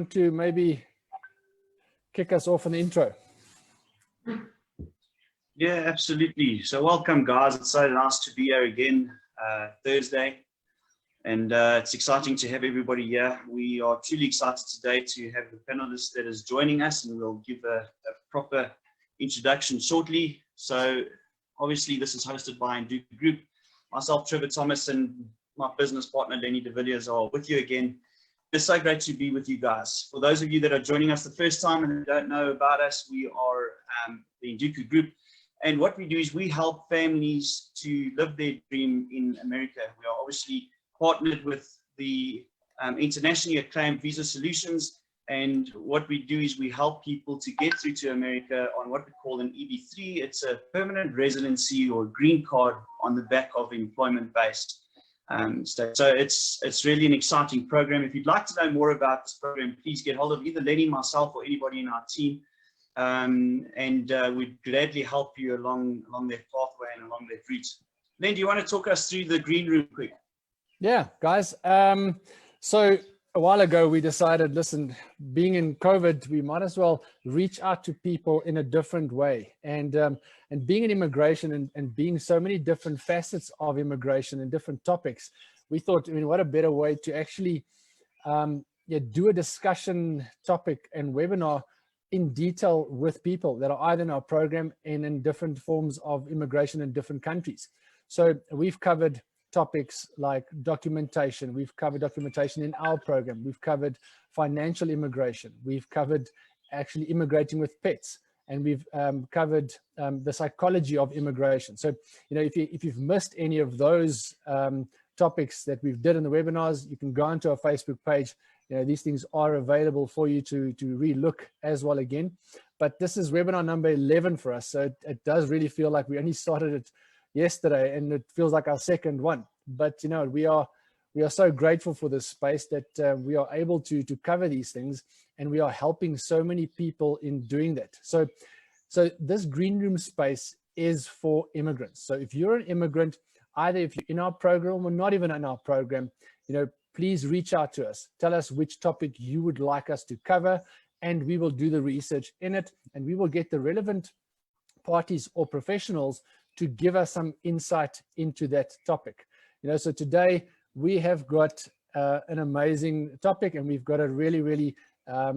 to maybe kick us off an intro? Yeah, absolutely. So welcome, guys. It's so nice to be here again Thursday. And it's exciting to have everybody here. We are truly excited today to have the panelist that is joining us, and we'll give a proper introduction shortly. So obviously this is hosted by Nduku Group. Myself, Trevor Thomas, and my business partner, Lenny de Villiers, are with you again. It's so great to be with you guys. For those of you that are joining us the first time and don't know about us, we are the Nduku Group. And what we do is we help families to live their dream in America. We are obviously partnered with the internationally acclaimed Visa Solutions. And what we do is we help people to get through to America on what we call an EB3. It's a permanent residency or green card on the back of employment-based. So it's really an exciting program. If you'd like to know more about this program, please get hold of either Lenny, myself, or anybody in our team. We'd gladly help you along that pathway and along that route. Len, do you want to talk us through the green room quick? Yeah, guys. So a while ago, we decided, listen, being in COVID, we might as well reach out to people in a different way. And being in immigration and being so many different facets of immigration and different topics, we thought, I mean, what a better way to actually do a discussion topic and webinar in detail with people that are either in our program and in different forms of immigration in different countries. So we've covered topics like documentation. We've covered documentation in our program. We've covered financial immigration. We've covered actually immigrating with pets. And we've covered the psychology of immigration. So, you know, if you've missed any of those topics that we've did in the webinars, you can go onto our Facebook page. You know, these things are available for you to relook as well again. But this is webinar number 11 for us. So it does really feel like we only started it yesterday, and it feels like our second one. But you know, we are so grateful for this space that we are able to cover these things, and we are helping so many people in doing that. So this green room space is for immigrants. So if you're an immigrant, either if you're in our program or not even in our program, you know, please reach out to us. Tell us which topic you would like us to cover, and we will do the research in it, and we will get the relevant parties or professionals to give us some insight into that topic. You know, so today we have got an amazing topic, and we've got a really a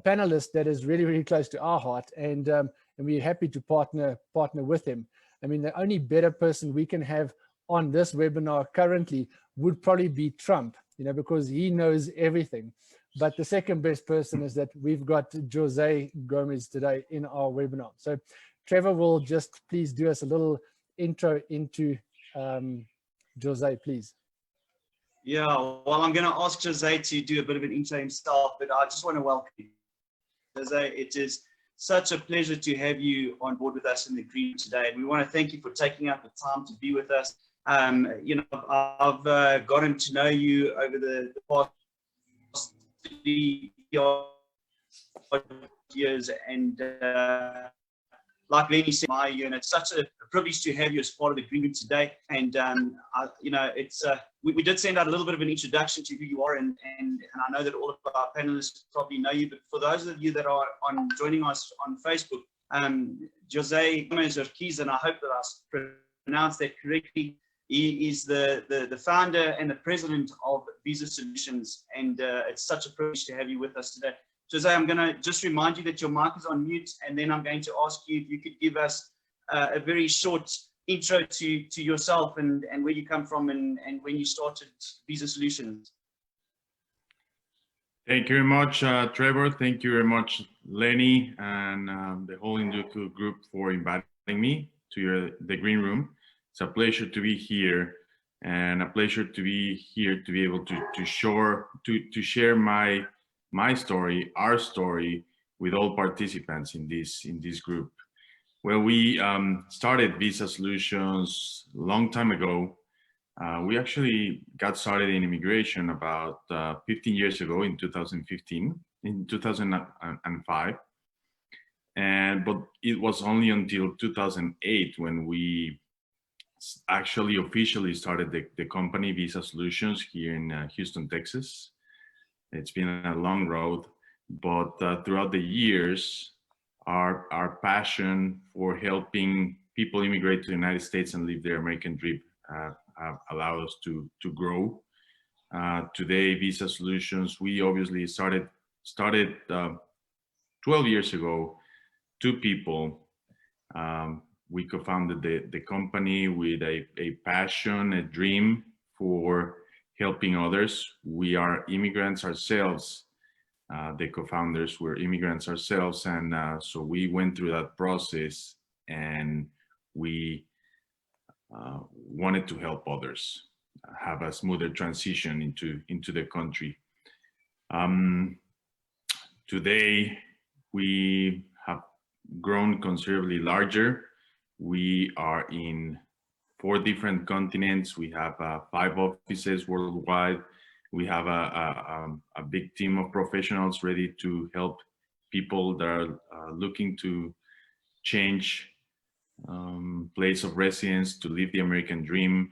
panelist that is really close to our heart, and we're happy to partner with him. I mean, the only better person we can have on this webinar currently would probably be Trump, you know, because he knows everything. But the second best person is that we've got Jose Gomez today in our webinar. So Trevor will just please do us a little intro into Jose, please. Yeah, well, I'm going to ask Jose to do a bit of an intro himself, but I just want to welcome you. Jose, it is such a pleasure to have you on board with us in the green today. And we want to thank you for taking up the time to be with us. You know, I've gotten to know you over the past 3 years, and like Lenny said, and it's such a privilege to have you as part of the green room today. And you know, it's we did send out a little bit of an introduction to who you are, and I know that all of our panelists probably know you, but for those of you that are joining us on Facebook, Jose Gomez, and I hope that I pronounced that correctly. He is the founder and the president of Visa Solutions, and it's such a privilege to have you with us today. Jose, I'm going to just remind you that your mic is on mute, and then I'm going to ask you if you could give us a very short intro to yourself and where you come from and when you started Visa Solutions. Thank you very much, Trevor. Thank you very much, Lenny, and the whole Nduku group for inviting me to the green room. It's a pleasure to be here, and a pleasure to be here to be able to share my story, our story, with all participants in this group. Well, we started Visa Solutions a long time ago. We actually got started in immigration about 15 years ago in 2015, in 2005. But it was only until 2008 when we actually officially started the company Visa Solutions here in Houston, Texas. It's been a long road, but throughout the years, our passion for helping people immigrate to the United States and live their American dream have allowed us to grow. Today, Visa Solutions, we obviously started 12 years ago, two people. We co-founded the company with a passion, a dream for helping others. We are immigrants ourselves. The co-founders were immigrants ourselves, and so we went through that process, and we wanted to help others have a smoother transition into the country. Today, we have grown considerably larger. We are in 4 different continents. We have 5 offices worldwide. We have a big team of professionals ready to help people that are looking to change place of residence to live the American dream.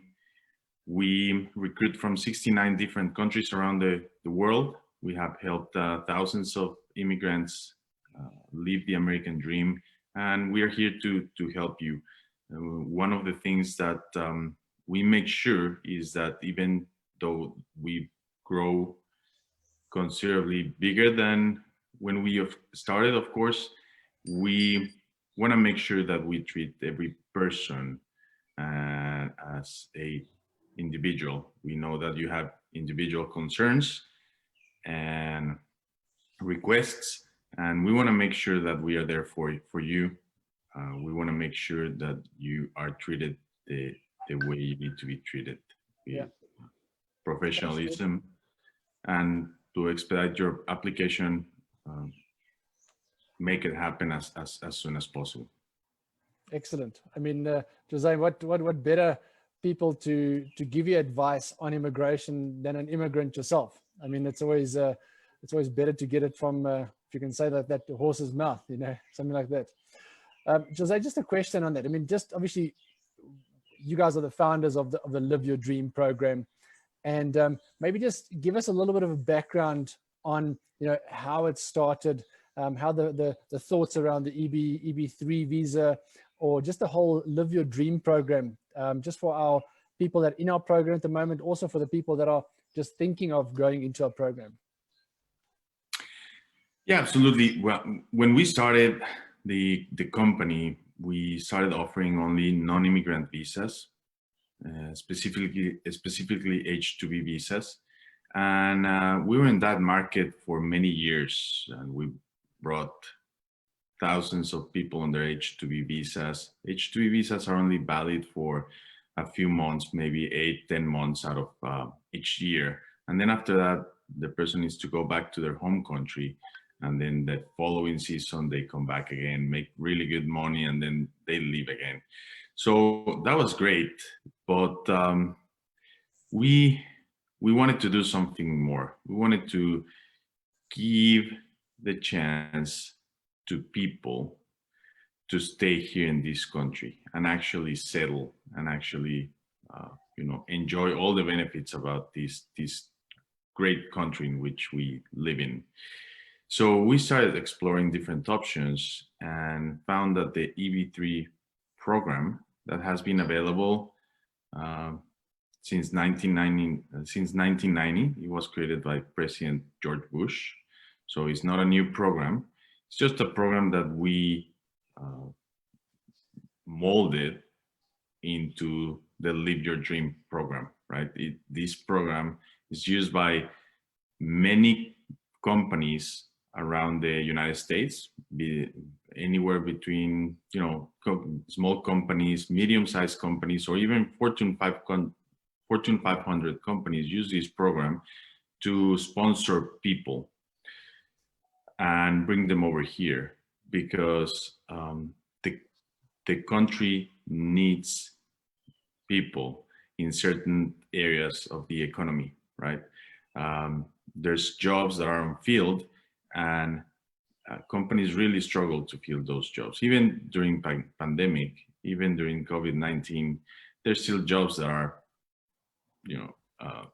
We recruit from 69 different countries around the world. We have helped thousands of immigrants live the American dream, and we are here to help you. One of the things that we make sure is that even though we grow considerably bigger than when we have started, of course, we want to make sure that we treat every person as a individual. We know that you have individual concerns and requests, and we want to make sure that we are there for you. We want to make sure that you are treated the way you need to be treated. Yeah. Professionalism, and to expedite your application, make it happen as soon as possible. Excellent. I mean, Jose, what better people to give you advice on immigration than an immigrant yourself? I mean, it's always better to get it from, if you can say that, the horse's mouth, you know, something like that. Jose, just a question on that. I mean, just obviously, you guys are the founders of the Live Your Dream program, and maybe just give us a little bit of a background on, you know, how it started, how the thoughts around the EB3 visa, or just the whole Live Your Dream program, just for our people that are in our program at the moment, also for the people that are just thinking of going into our program. Yeah, absolutely. Well, when we started the company, we started offering only non-immigrant visas, specifically H-2B visas, and we were in that market for many years, and we brought thousands of people on their H-2B visas. H-2B visas are only valid for a few months, maybe 8-10 months out of each year, and then after that, the person needs to go back to their home country. And then the following season, they come back again, make really good money, and then they leave again. So that was great, but we wanted to do something more. We wanted to give the chance to people to stay here in this country and actually settle and actually, enjoy all the benefits about this great country in which we live in. So we started exploring different options and found that the EB3 program that has been available since 1990, it was created by President George Bush. So it's not a new program. It's just a program that we molded into the Live Your Dream program, right? This program is used by many companies around the United States, be anywhere between, small companies, medium-sized companies, or even Fortune 500 companies use this program to sponsor people and bring them over here because the country needs people in certain areas of the economy, right? There's jobs that are unfilled, and companies really struggle to fill those jobs. Even during pandemic, even during COVID-19, there's still jobs that are,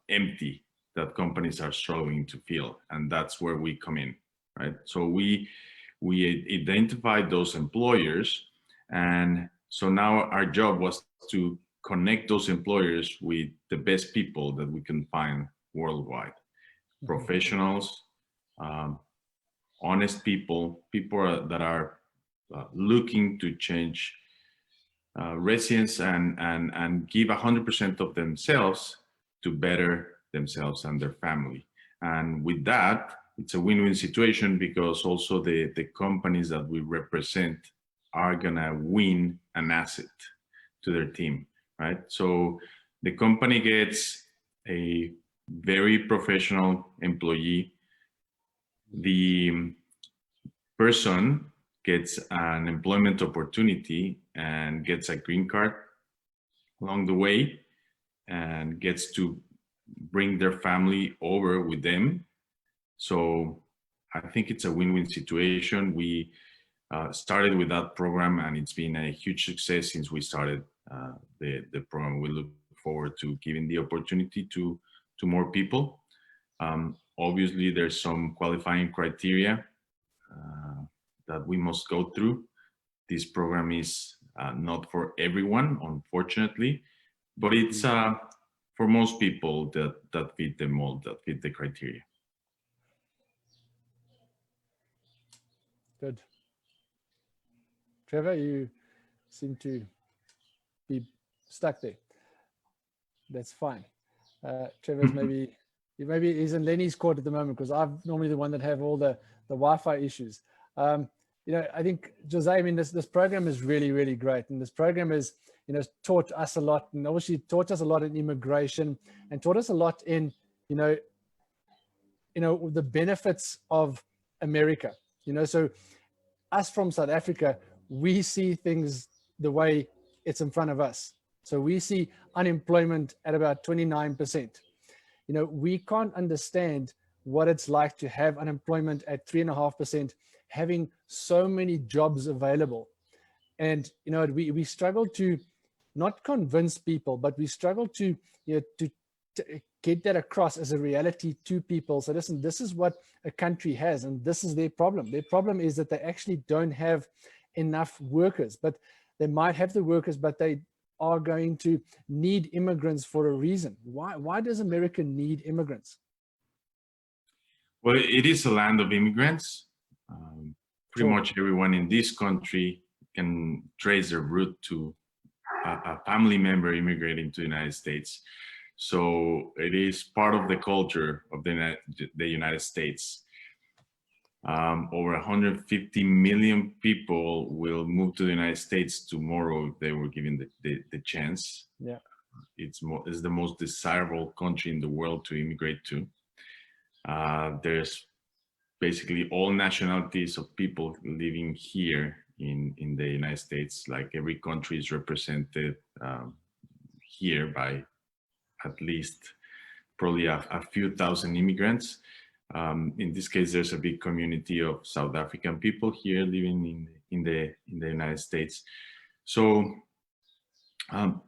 empty that companies are struggling to fill, and that's where we come in, right? So we identified those employers, and so now our job was to connect those employers with the best people that we can find worldwide. Professionals, honest people, that are looking to change residents and give 100% of themselves to better themselves and their family. And with that, it's a win-win situation, because also the companies that we represent are gonna win an asset to their team, right? So the company gets a very professional employee. The person gets an employment opportunity and gets a green card along the way, and gets to bring their family over with them. So I think it's a win-win situation. We started with that program, and it's been a huge success since we started the program. We look forward to giving the opportunity to more people. Obviously, there's some qualifying criteria that we must go through. This program is not for everyone, unfortunately, but it's for most people that fit the mold, that fit the criteria. Good. Trevor, you seem to be stuck there. That's fine. Trevor's maybe he's in Lenny's court at the moment, because I'm normally the one that have all the Wi-Fi issues. I think, Jose, I mean, this program is really, really great. And this program is, taught us a lot, and obviously taught us a lot in immigration, and taught us a lot in, the benefits of America. So us from South Africa, we see things the way it's in front of us. So we see unemployment at about 29%. We can't understand what it's like to have unemployment at 3.5%, having so many jobs available. And, we struggle to not convince people, but we struggle to get that across as a reality to people. So listen, this is what a country has, and this is their problem. Their problem is that they actually don't have enough workers, but they might have the workers, but they are going to need immigrants for a reason. Why does America need immigrants? Well, it is a land of immigrants. Pretty much everyone in this country can trace their root to a family member immigrating to the United States. So it is part of the culture of the United States. Over 150 million people will move to the United States tomorrow if they were given the chance. Yeah, it's the most desirable country in the world to immigrate to. There's basically all nationalities of people living here in the United States. Like every country is represented here by at least probably a few thousand immigrants. In this case, there's a big community of South African people here living in the United States. So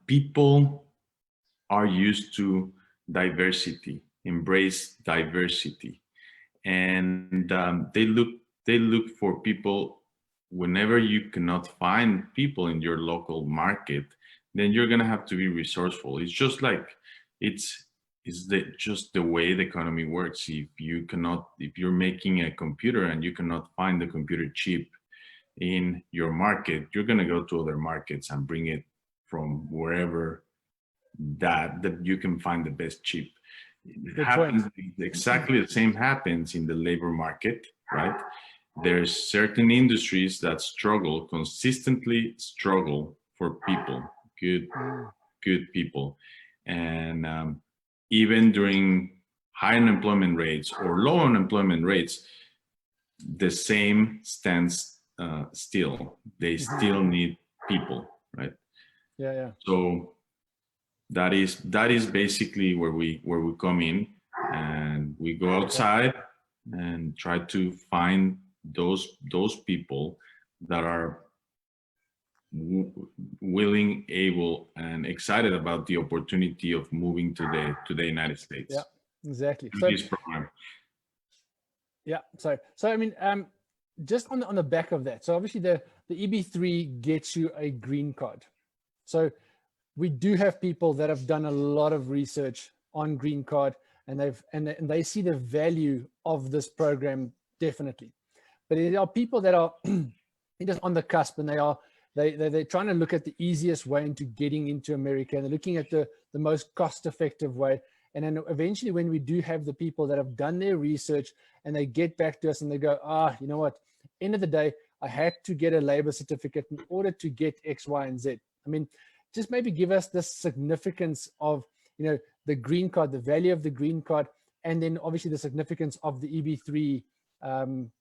people are used to diversity, embrace diversity, and they look for people. Whenever you cannot find people in your local market, then you're gonna have to be resourceful. It's just like it's just the way the economy works. If you're making a computer and you cannot find the computer chip in your market, you're gonna go to other markets and bring it from wherever that you can find the best chip. It happens exactly the same happens in the labor market, right? There's certain industries that consistently struggle for people, good people. And even during high unemployment rates or low unemployment rates, the same stands still. They still need people, right? Yeah. So that is basically where we come in, and we go outside and try to find those people that are willing, able, and excited about the opportunity of moving to the United States. Exactly. through So this program. yeah, so I mean, just on the back of that, so obviously the EB3 gets you a green card. So we do have people that have done a lot of research on green card, and they see the value of this program definitely. But there are people that are just on the cusp, and they're trying to look at the easiest way into getting into America, and they're looking at the most cost-effective way. And then eventually, when we do have the people that have done their research and they get back to us and they go, you know what, end of the day, I had to get a labor certificate in order to get X, Y, and Z. I mean, just maybe give us the significance of, you know, the green card, the value of the green card, and then obviously the significance of the EB3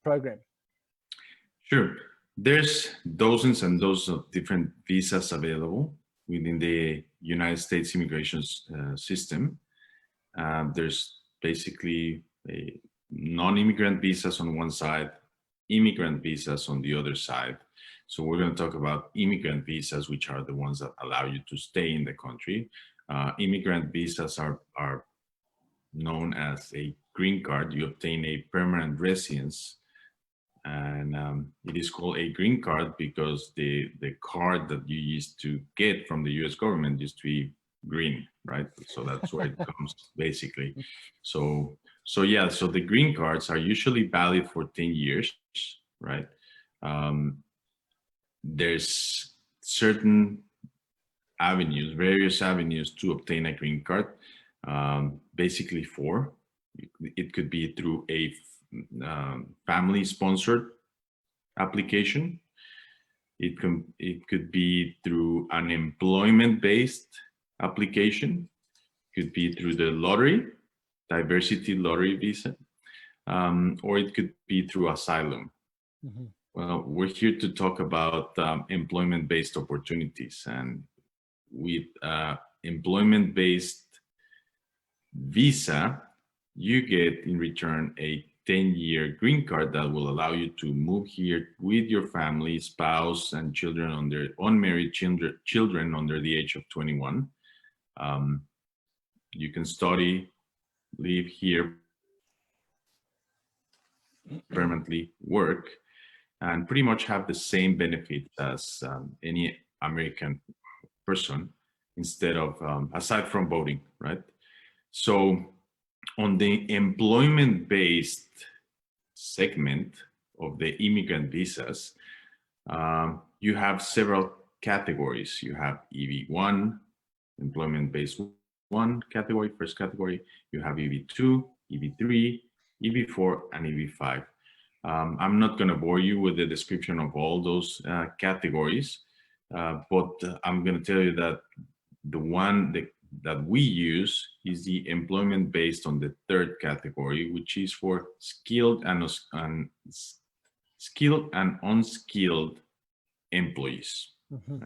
program. Sure. There's dozens and dozens of different visas available within the United States immigration system. There's basically a non-immigrant visas on one side, immigrant visas on the other side. So we're going to talk about immigrant visas, which are the ones that allow you to stay in the country. Immigrant visas are known as a green card. You obtain a permanent residence, and it is called a green card because the card that you used to get from the US government used to be green, right? So that's where it comes basically. So yeah, so the green cards are usually valid for 10 years, right? There's certain avenues, various avenues to obtain a green card. Basically four. It could be through a family-sponsored application. It could be through an employment-based application. It could be through the lottery, diversity lottery visa, or it could be through asylum. Mm-hmm. Well, we're here to talk about employment-based opportunities, and with employment-based visa, you get in return a 10-year green card that will allow you to move here with your family, spouse, and children unmarried children under the age of 21. You can study, live here, permanently work, and pretty much have the same benefit as any American person, instead of aside from voting, right? So on the employment-based segment of the immigrant visas, you have several categories. You have EB1, employment-based one category, first category. You have EB2, EB3, EB4, and EB5. I'm not going to bore you with the description of all those categories, but I'm going to tell you that the one that we use is the employment based on the third category, which is for skilled and unskilled employees. Mm-hmm.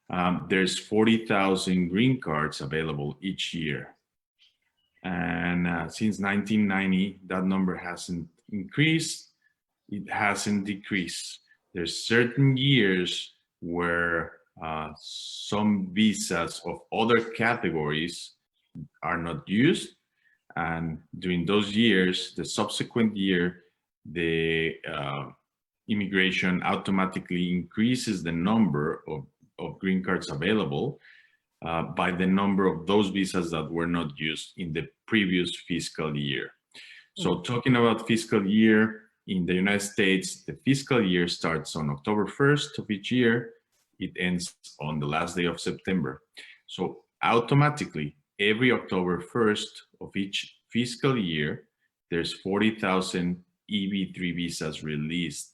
Right? There's 40,000 green cards available each year. And since 1990, that number hasn't increased, it hasn't decreased. There's certain years where some visas of other categories are not used, and during those years, the subsequent year, the immigration automatically increases the number of green cards available by the number of those visas that were not used in the previous fiscal year. So talking about fiscal year in the United States, the fiscal year starts on October 1st of each year. It ends on the last day of September. So automatically, every October 1st of each fiscal year, there's 40,000 EB3 visas released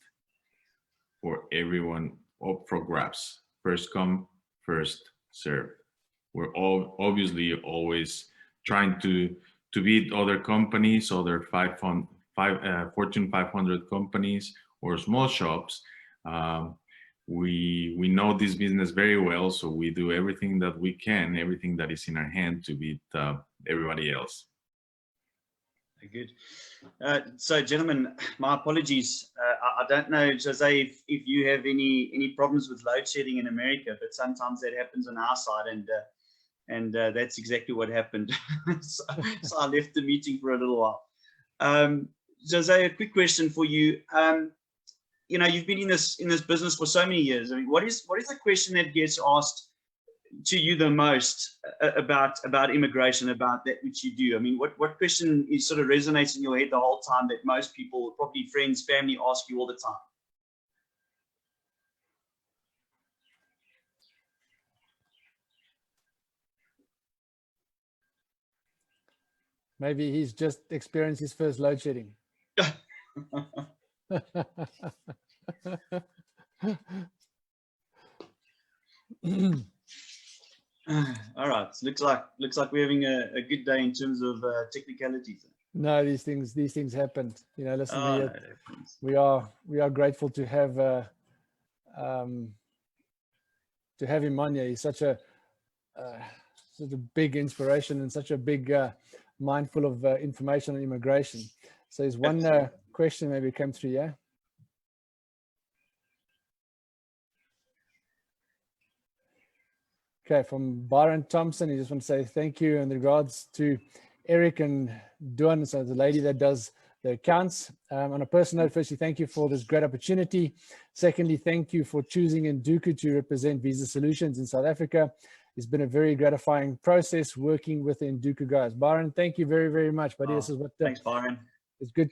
for everyone, up for grabs. First come, first serve. We're all obviously always trying to beat other companies, other Fortune 500 companies or small shops. We know this business very well, so we do everything that we can, everything that is in our hand to beat everybody else. Good. So, gentlemen, my apologies. I don't know, Jose, if you have any problems with load shedding in America, but sometimes that happens on our side, and And that's exactly what happened. so I left the meeting for a little while. Jose, a quick question for you. You know, you've been in this business for so many years. I mean, what is the question that gets asked to you the most about immigration, about that which you do? I mean, what question is sort of resonates in your head the whole time that most people, probably friends, family, ask you all the time? Maybe he's just experienced his first load shedding. All right, looks like we're having a good day in terms of technicalities. No, these things happen. You know, listen, Oh, we are grateful to have him on here. He's such a big inspiration and such a big mindful of information on immigration. So there's one question maybe came through, yeah. Okay, from Byron Thompson, he just wants to say thank you in regards to Eric and Duan, so the lady that does the accounts. On a personal note, firstly, thank you for this great opportunity. Secondly, thank you for choosing Nduku to represent Visa Solutions in South Africa. It's been a very gratifying process working with the Nduku guys. Byron, thank you very, very much, buddy. This is what thanks, Byron. It's good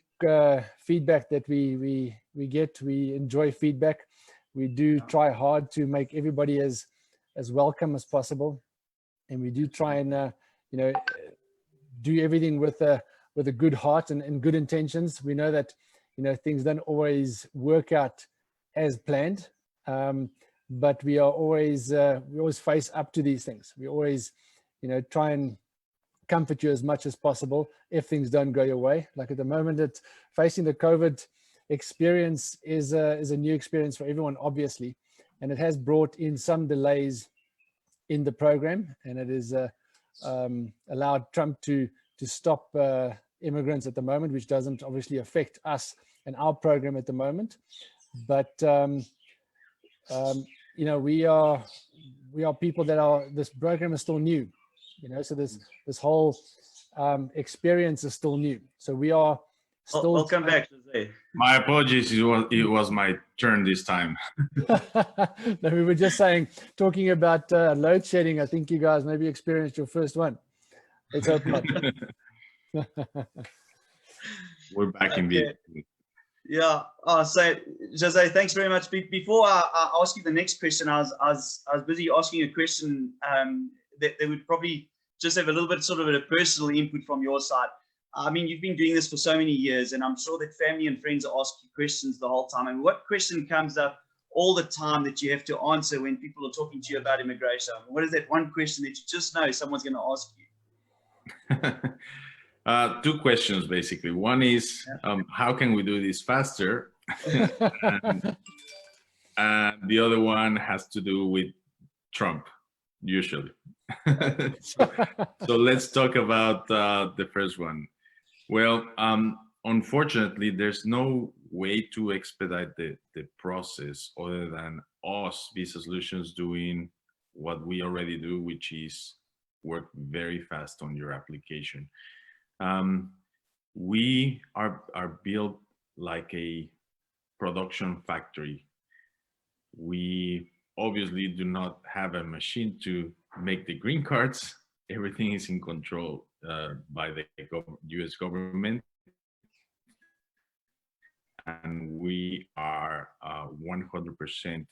feedback that we get. We enjoy feedback. We do try hard to make everybody as welcome as possible, and we do try and you know, do everything with a good heart and good intentions. We know that, you know, things don't always work out as planned, but we always face up to these things. We always, you know, try and comfort you as much as possible if things don't go your way. Like at the moment, facing the COVID experience is a new experience for everyone, obviously, and it has brought in some delays in the program, and it is allowed Trump to stop immigrants at the moment, which doesn't obviously affect us and our program at the moment. But you know, we are people that are, this program is still new, you know, so this whole experience is still new. So we are still. I'll come back, Jose. My apologies, it was my turn this time. No, we were just talking about load shedding. I think you guys maybe experienced your first one. Let's hope not. We're back in the. Yeah. So Jose, thanks very much. Before I ask you the next question, I was busy asking a question that they would probably just have a little bit sort of a personal input from your side. I mean, you've been doing this for so many years, and I'm sure that family and friends are asking you questions the whole time. And what question comes up all the time that you have to answer when people are talking to you about immigration? What is that one question that you just know someone's going to ask you? Two questions, basically. One is, how can we do this faster? and the other one has to do with Trump, usually. so let's talk about the first one. Well, unfortunately, there's no way to expedite the process other than us, Visa Solutions, doing what we already do, which is work very fast on your application. We are built like a production factory. We obviously do not have a machine to make the green cards. Everything is in control by the US government. And we are 100%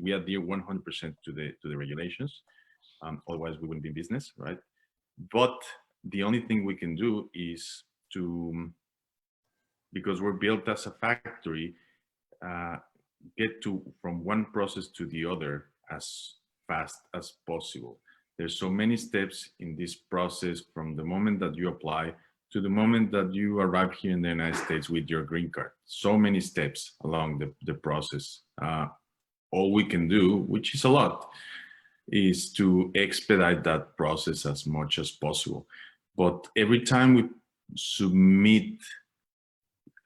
we adhere 100% to the regulations. Otherwise, we wouldn't be in business, right? But the only thing we can do is because we're built as a factory, get from one process to the other as fast as possible. There's so many steps in this process from the moment that you apply to the moment that you arrive here in the United States with your green card. So many steps along the process. All we can do, which is a lot, is to expedite that process as much as possible. But every time we submit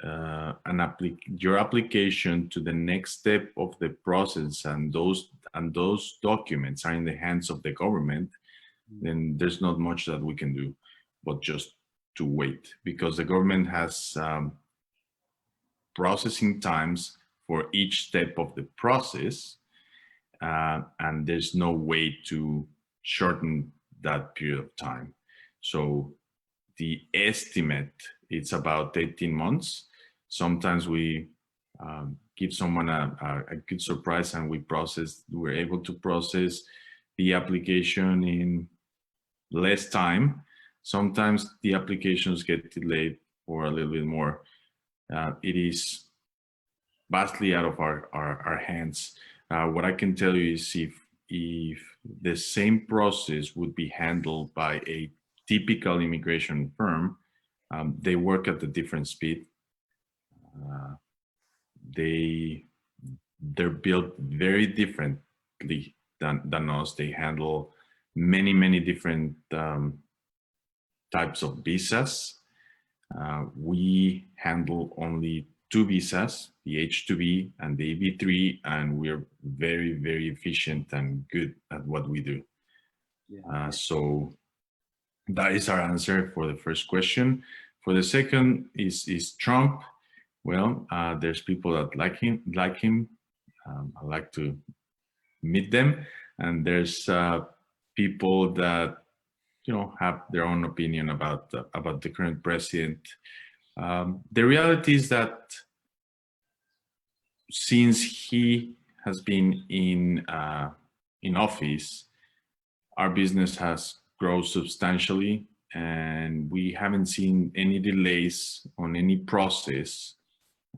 your application to the next step of the process, and those documents are in the hands of the government, then there's not much that we can do, but just to wait, because the government has processing times for each step of the process, and there's no way to shorten that period of time. So the estimate, it's about 18 months. Sometimes we give someone a good surprise and we're able to process the application in less time. Sometimes the applications get delayed for a little bit more. It is vastly out of our hands. What I can tell you is if the same process would be handled by a typical immigration firm, they work at a different speed. They're built very differently than us. They handle many different types of visas. We handle only 2 visas, the H-2B and the EB-3, and we're very efficient and good at what we do. So that is our answer for the first question. For the second, is Trump? Well, there's people that like him. I like to meet them, and there's people that have their own opinion about the current president. The reality is that since he has been in office, our business has grown substantially, and we haven't seen any delays on any process,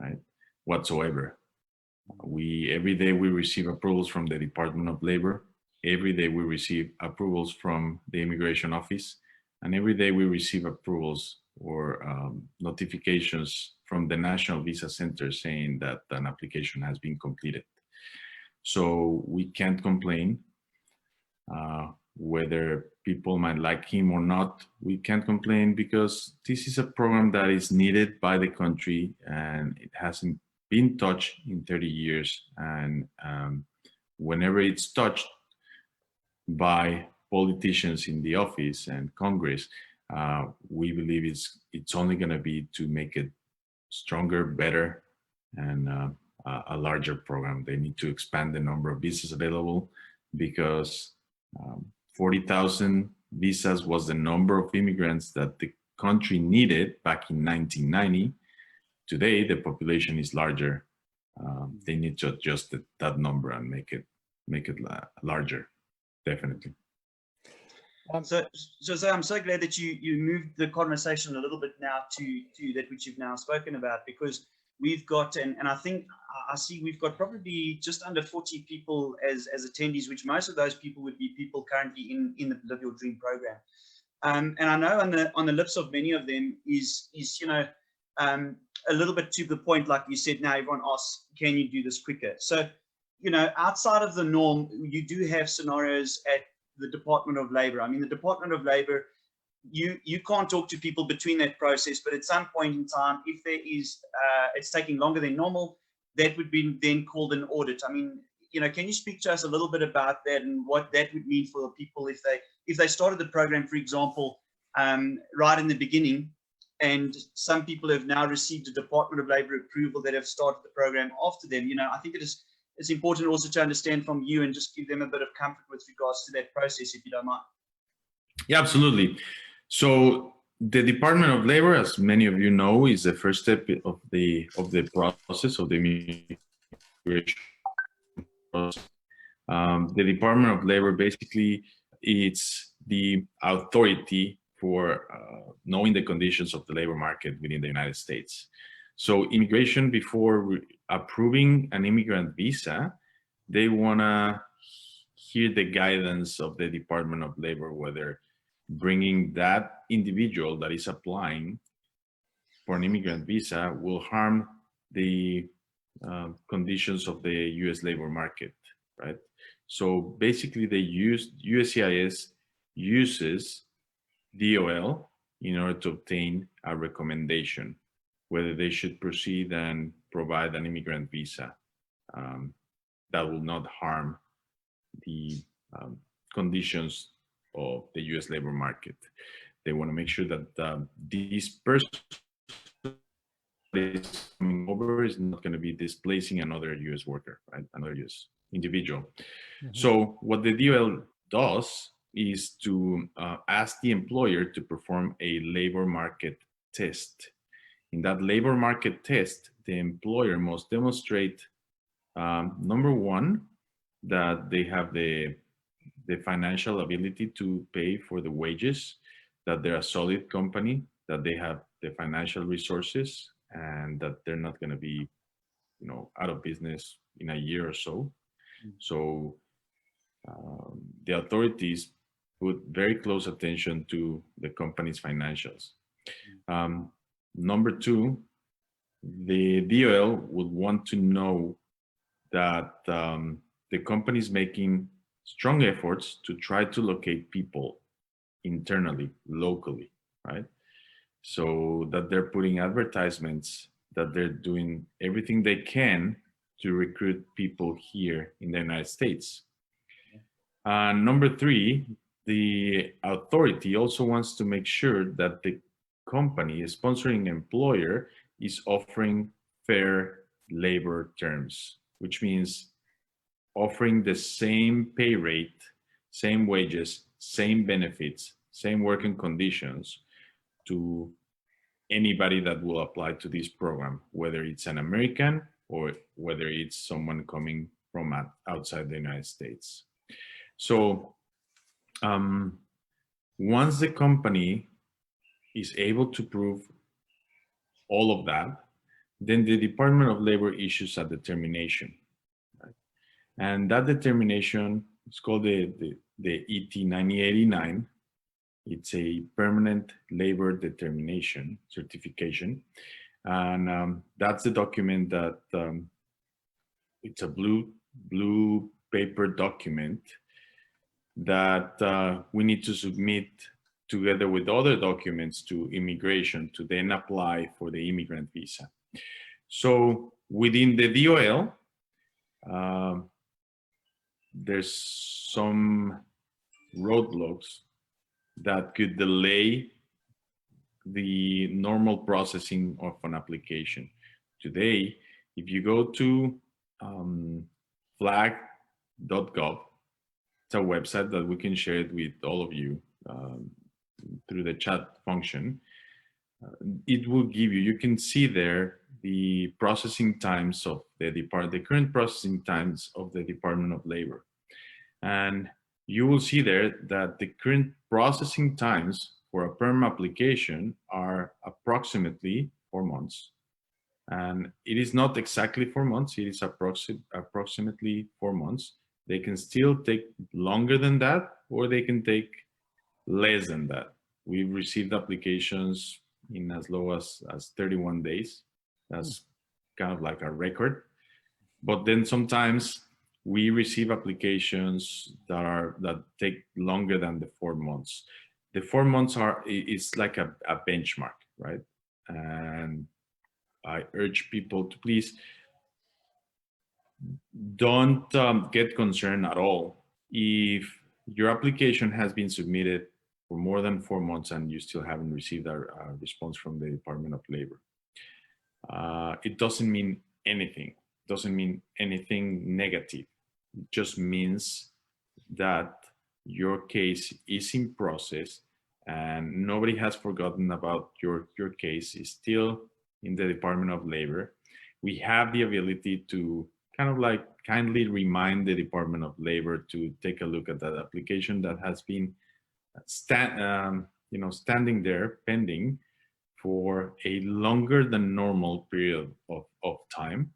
right, whatsoever. Every day we receive approvals from the Department of Labor. Every day we receive approvals from the Immigration Office, and every day we receive approvals or notifications from the National Visa Center saying that an application has been completed. So we can't complain. Whether people might like him or not, we can't complain, because this is a program that is needed by the country, and it hasn't been touched in 30 years. And whenever it's touched by politicians in the office and Congress, we believe it's only going to be to make it stronger, better, and a larger program. They need to expand the number of visas available, because 40,000 visas was the number of immigrants that the country needed back in 1990. Today, the population is larger. They need to adjust that number and make it larger, definitely. So I'm so glad that you moved the conversation a little bit now to that which you've now spoken about, because we've got, and I think I see we've got probably just under 40 people as attendees, which most of those people would be people currently in the Live Your Dream program. And I know on the lips of many of them is a little bit to the point, like you said, now everyone asks, can you do this quicker? So, outside of the norm, you do have scenarios at the Department of Labor. I mean, the Department of Labor, you can't talk to people between that process, but at some point in time, if there is, it's taking longer than normal, that would be then called an audit. I mean, can you speak to us a little bit about that and what that would mean for people if they started the program, for example, right in the beginning, and some people have now received a Department of Labor approval that have started the program after them. I think it's important also to understand from you and just give them a bit of comfort with regards to that process, if you don't mind. Yeah, absolutely. So the Department of Labor, as many of you know, is the first step of the process of the immigration process. The Department of Labor, basically, it's the authority for knowing the conditions of the labor market within the United States. So immigration, before approving an immigrant visa, they want to hear the guidance of the Department of Labor, whether bringing that individual that is applying for an immigrant visa will harm the conditions of the U.S. labor market, right? So basically, USCIS uses DOL in order to obtain a recommendation whether they should proceed and provide an immigrant visa that will not harm the conditions of the US labor market. They want to make sure that this person is coming over is not going to be displacing another US worker, right? Another US individual. So what the DOL does is to ask the employer to perform a labor market test. In that labor market test, the employer must demonstrate, number one, that they have the financial ability to pay for the wages, that they're a solid company, that they have the financial resources, and that they're not going to be, out of business in a year or so. So the authorities put very close attention to the company's financials. Number two, the DOL would want to know that the company is making strong efforts to try to locate people internally, locally, right? So that they're putting advertisements, that they're doing everything they can to recruit people here in the United States. Number three, the authority also wants to make sure that the company, a sponsoring employer, is offering fair labor terms, which means offering the same pay rate, same wages, same benefits, same working conditions to anybody that will apply to this program, whether it's an American or whether it's someone coming from outside the United States. So once the company is able to prove all of that, then the Department of Labor issues a determination. Right? And that determination is called the ET 9089. It's a permanent labor determination certification. And that's the document that it's a blue paper document that we need to submit together with other documents to immigration to then apply for the immigrant visa. So within the DOL, there's some roadblocks that could delay the normal processing of an application. Today, if you go to flag.gov, it's a website that we can share it with all of you through the chat function. It will give you can see there the processing times of the current processing times of the Department of Labor. And you will see there that the current processing times for a perm application are approximately 4 months. And it is not exactly 4 months, it is approximately 4 months. They can still take longer than that, or they can take less than that. We've received applications in as low as 31 days. That's kind of like a record. But then sometimes we receive applications that take longer than the 4 months. The 4 months it's like a benchmark, right? And I urge people to please don't get concerned at all if your application has been submitted for more than 4 months and you still haven't received a response from the Department of Labor. It doesn't mean anything. It doesn't mean anything negative. It just means that your case is in process and nobody has forgotten about your case. Is still in the Department of Labor. We have the ability to kind of like kindly remind the Department of Labor to take a look at that application that has been standing there pending for a longer than normal period of time.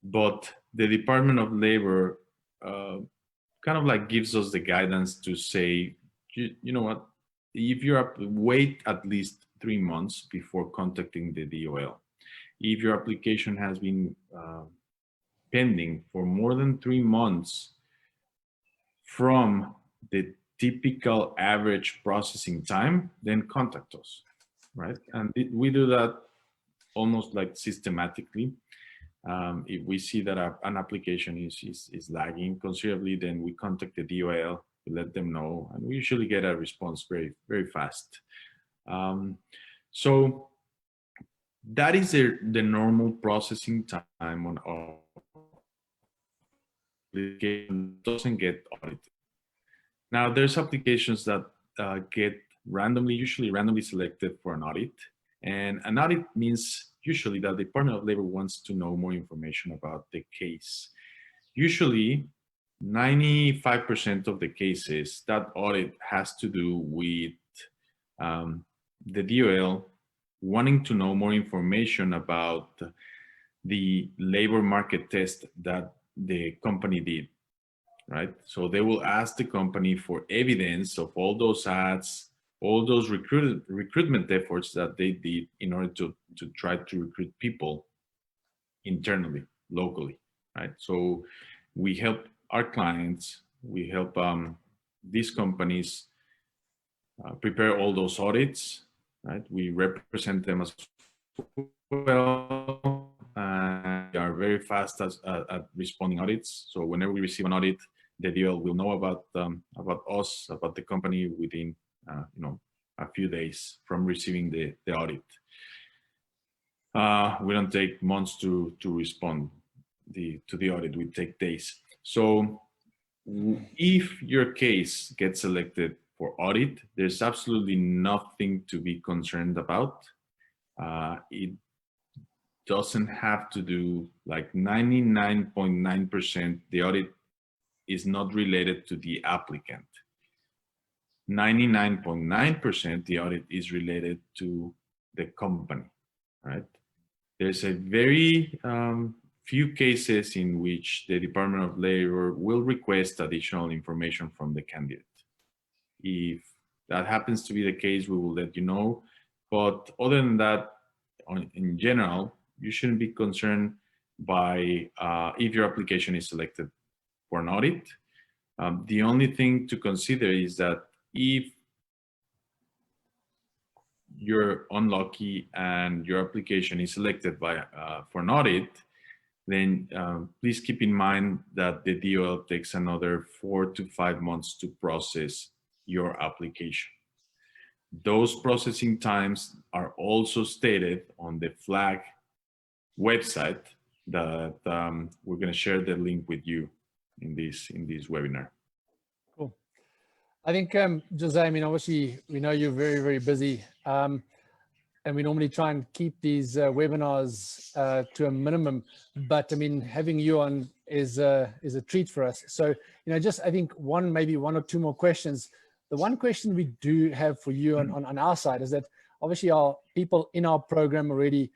But the Department of Labor kind of like gives us the guidance to say, you know what, if you're wait at least 3 months before contacting the DOL. If your application has been pending for more than 3 months from the typical average processing time, then contact us, right? And we do that almost like systematically. If we see that an application is lagging considerably, then we contact the DOL We let them know, and we usually get a response very, very fast. So that is the normal processing time on our application. Doesn't get audited. Now, there's applications that get usually randomly selected for an audit. And an audit means usually that the Department of Labor wants to know more information about the case. Usually, 95% of the cases, that audit has to do with the DOL wanting to know more information about the labor market test that the company did, right? So they will ask the company for evidence of all those ads, all those recruitment efforts that they did in order to try to recruit people internally, locally, right? So we help our clients, we help these companies prepare all those audits, right? We represent them as well. We are very fast at responding audits. So whenever we receive an audit, the DOL will know about us, about the company within a few days from receiving the audit. We don't take months to respond to the audit. We take days. So if your case gets selected for audit, there's absolutely nothing to be concerned about. It doesn't have to do, like 99.9%, the audit is not related to the applicant. 99.9%, the audit is related to the company, right? There's a very few cases in which the Department of Labor will request additional information from the candidate. If that happens to be the case, we will let you know. But other than that, in general, you shouldn't be concerned by if your application is selected for an audit. The only thing to consider is that if you're unlucky and your application is selected for an audit, then please keep in mind that the DOL takes another 4 to 5 months to process your application. Those processing times are also stated on the FLAG website that we're going to share the link with you in this webinar. Cool. I think, Jose, I mean, obviously, we know you're very, very busy. And we normally try and keep these webinars to a minimum. But I mean, having you on is a treat for us. So, just I think maybe one or two more questions. The one question we do have for you on our side is that obviously our people in our program already,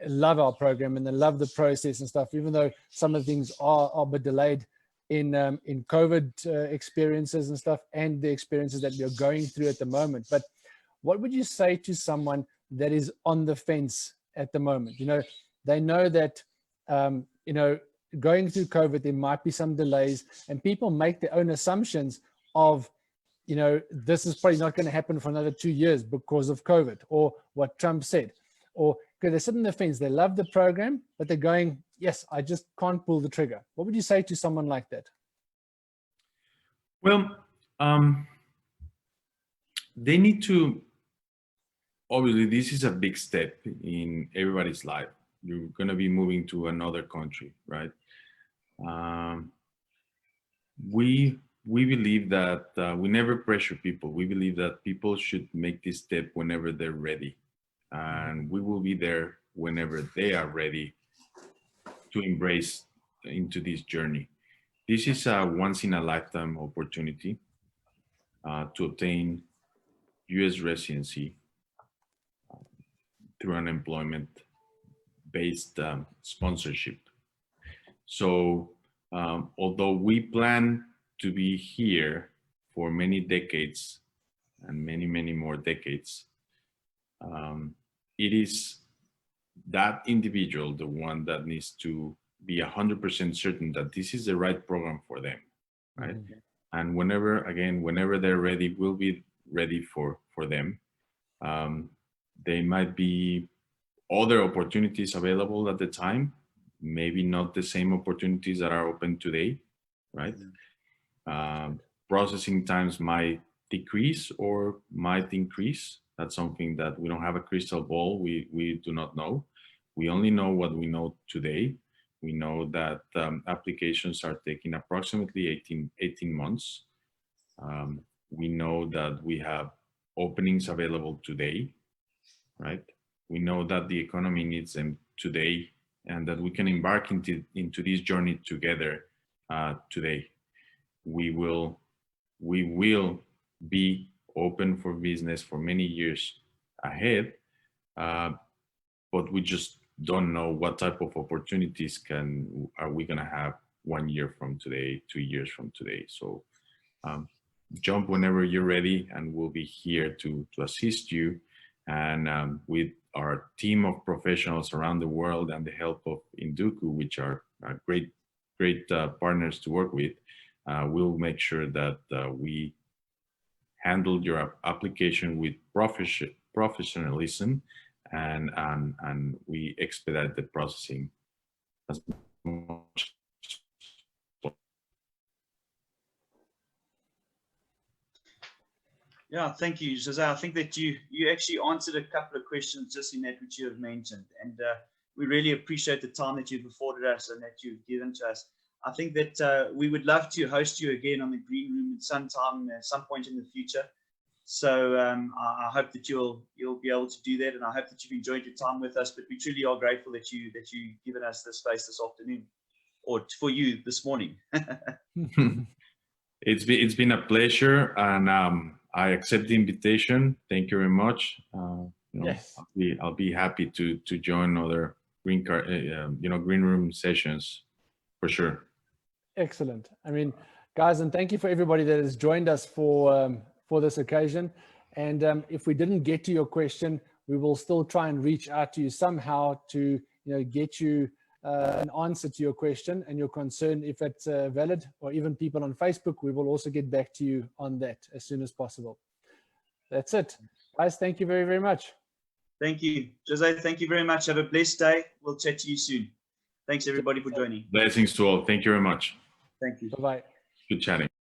love our program and they love the process and stuff, even though some of the things are a bit delayed in COVID experiences and stuff, and the experiences that we are going through at the moment. But what would you say to someone that is on the fence at the moment? They know that, going through COVID, there might be some delays, and people make their own assumptions of, this is probably not going to happen for another 2 years because of COVID, or what Trump said, or because they sit on the fence, they love the program, but they're going, yes, I just can't pull the trigger. What would you say to someone like that? Well, they need to, obviously, this is a big step in everybody's life. You're going to be moving to another country, right? We believe that we never pressure people. We believe that people should make this step whenever they're ready. And we will be there whenever they are ready to embrace into this journey. This is a once-in-a-lifetime opportunity to obtain U.S. residency through an employment-based sponsorship. So although we plan to be here for many decades and many, many more decades, it is that individual, the one that needs to be 100% certain that this is the right program for them, right? Mm-hmm. And whenever they're ready, we'll be ready for them. There might be other opportunities available at the time, maybe not the same opportunities that are open today, right? processing times might decrease or might increase. That's something that we don't have a crystal ball. We do not know. We only know what we know today. We know that applications are taking approximately 18 months. We know that we have openings available today, right? We know that the economy needs them today, and that we can embark into this journey together today. We will be open for business for many years ahead, but we just don't know what type of opportunities are we going to have 1 year from today, 2 years from today. So jump whenever you're ready, and we'll be here to assist you. And with our team of professionals around the world and the help of Induku, which are great partners to work with, we'll make sure that we handle your application with professionalism, and we expedite the processing as much. Yeah, thank you, Jose. I think that you actually answered a couple of questions just in that which you have mentioned, and we really appreciate the time that you've afforded us and that you've given to us. I think that we would love to host you again on the Green Room at some point in the future. So I hope that you'll be able to do that, and I hope that you've enjoyed your time with us. But we truly are grateful that you've given us this space this afternoon, or for you this morning. It's been a pleasure, and I accept the invitation. Thank you very much. Yes. I'll be happy to join other green room sessions for sure. Excellent. I mean, guys, and thank you for everybody that has joined us for this occasion. And if we didn't get to your question, we will still try and reach out to you somehow to get you an answer to your question and your concern. If it's valid, or even people on Facebook, we will also get back to you on that as soon as possible. That's it. Guys, thank you very, very much. Thank you. Jose, thank you very much. Have a blessed day. We'll chat to you soon. Thanks, everybody, for joining. Blessings to all. Thank you very much. Thank you. Bye-bye. Good chatting.